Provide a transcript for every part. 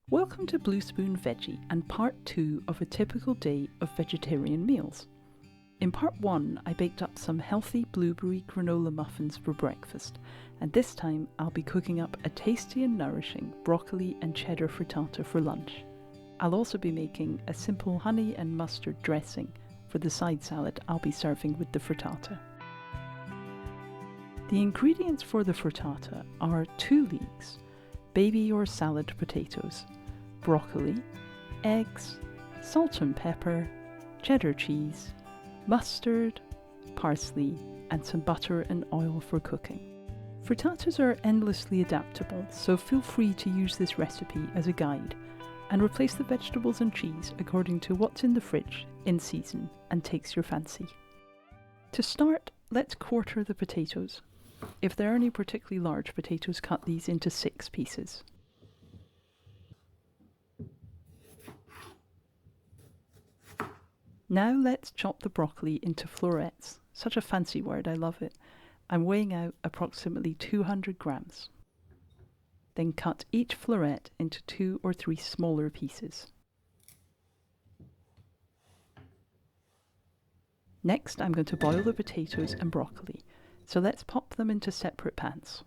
Welcome to Blue Spoon Veggie and part 2 of a typical day of vegetarian meals. In part 1 I baked up some healthy blueberry granola muffins for breakfast, and this time I'll be cooking up a tasty and nourishing broccoli and cheddar frittata for lunch. I'll also be making a simple honey and mustard dressing for the side salad I'll be serving with the frittata. The ingredients for the frittata are 2 leeks, baby or salad potatoes, broccoli, eggs, salt and pepper, cheddar cheese, mustard, parsley, and some butter and oil for cooking. Frittatas are endlessly adaptable, so feel free to use this recipe as a guide and replace the vegetables and cheese according to what's in the fridge, in season, and takes your fancy. To start, let's quarter the potatoes. If there are any particularly large potatoes, cut these into 6 pieces. Now let's chop the broccoli into florets. Such a fancy word, I love it. I'm weighing out approximately 200 grams. Then cut each floret into 2 or 3 smaller pieces. Next, I'm going to boil the potatoes and broccoli, so let's pop them into separate pans.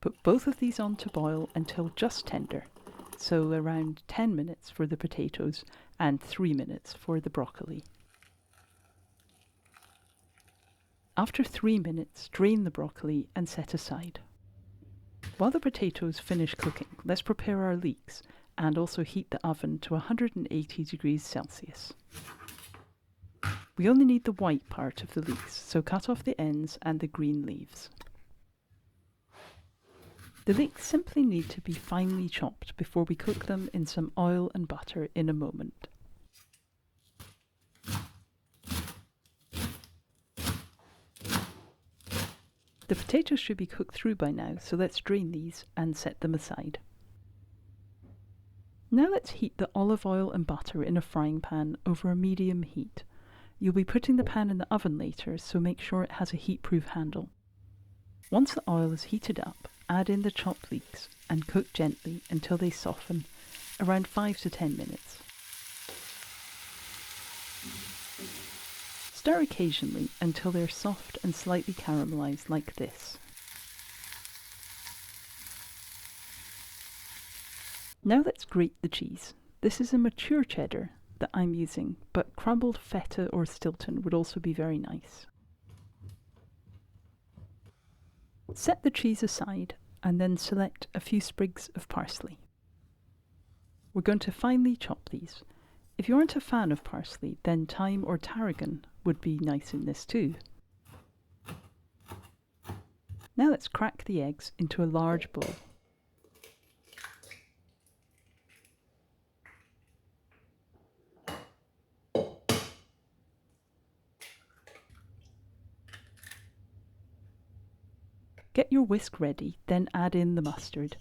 Put both of these on to boil until just tender, so around 10 minutes for the potatoes and 3 minutes for the broccoli. After 3 minutes, drain the broccoli and set aside. While the potatoes finish cooking, let's prepare our leeks and also heat the oven to 180 degrees Celsius. We only need the white part of the leeks, so cut off the ends and the green leaves. The leeks simply need to be finely chopped before we cook them in some oil and butter in a moment. The potatoes should be cooked through by now, so let's drain these and set them aside. Now let's heat the olive oil and butter in a frying pan over a medium heat. You'll be putting the pan in the oven later, so make sure it has a heat-proof handle. Once the oil is heated up, add in the chopped leeks and cook gently until they soften, around 5 to 10 minutes. Stir occasionally until they're soft and slightly caramelized like this. Now let's grate the cheese. This is a mature cheddar that I'm using, but crumbled feta or Stilton would also be very nice. Set the cheese aside and then select a few sprigs of parsley. We're going to finely chop these. If you aren't a fan of parsley, then thyme or tarragon would be nice in this too. Now let's crack the eggs into a large bowl. Get your whisk ready, then add in the mustard.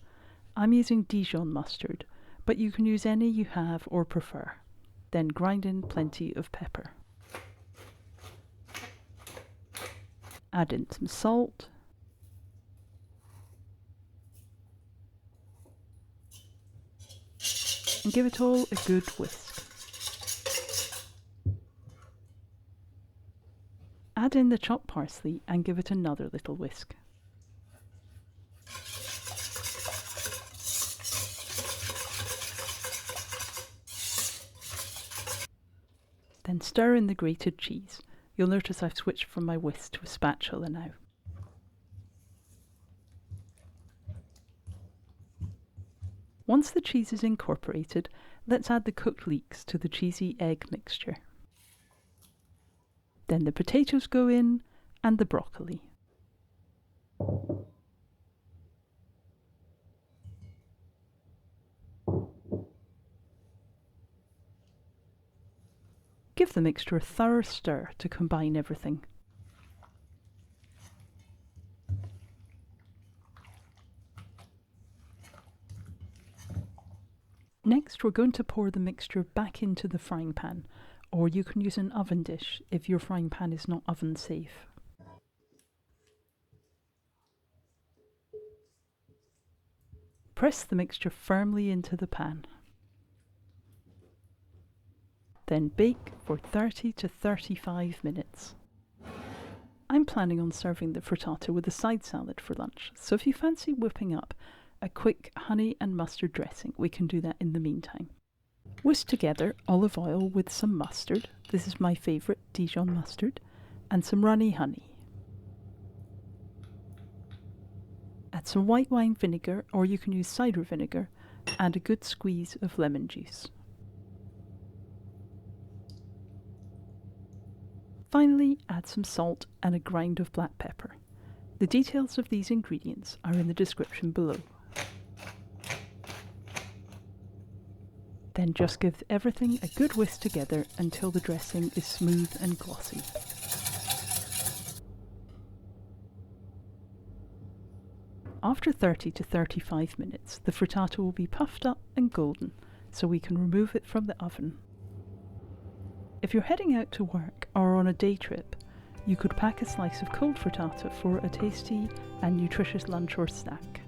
I'm using Dijon mustard, but you can use any you have or prefer. Then grind in plenty of pepper. Add in some salt. And give it all a good whisk. Add in the chopped parsley and give it another little whisk. Then stir in the grated cheese. You'll notice I've switched from my whisk to a spatula now. Once the cheese is incorporated, let's add the cooked leeks to the cheesy egg mixture. Then the potatoes go in and the broccoli. Give the mixture a thorough stir to combine everything. Next, we're going to pour the mixture back into the frying pan, or you can use an oven dish if your frying pan is not oven safe. Press the mixture firmly into the pan. Then bake for 30 to 35 minutes. I'm planning on serving the frittata with a side salad for lunch, so if you fancy whipping up a quick honey and mustard dressing, we can do that in the meantime. Whisk together olive oil with some mustard, this is my favourite Dijon mustard, and some runny honey. Add some white wine vinegar, or you can use cider vinegar, and a good squeeze of lemon juice. Finally, add some salt and a grind of black pepper. The details of these ingredients are in the description below. Then just give everything a good whisk together until the dressing is smooth and glossy. After 30 to 35 minutes, the frittata will be puffed up and golden, so we can remove it from the oven. If you're heading out to work or on a day trip, you could pack a slice of cold frittata for a tasty and nutritious lunch or snack.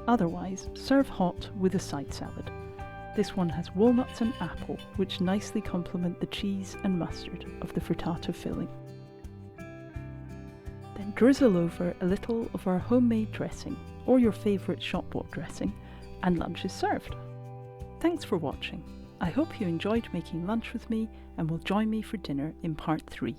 Otherwise, serve hot with a side salad. This one has walnuts and apple, which nicely complement the cheese and mustard of the frittata filling. Then drizzle over a little of our homemade dressing, or your favourite shop-bought dressing, and lunch is served. Thanks for watching. I hope you enjoyed making lunch with me and will join me for dinner in part 3.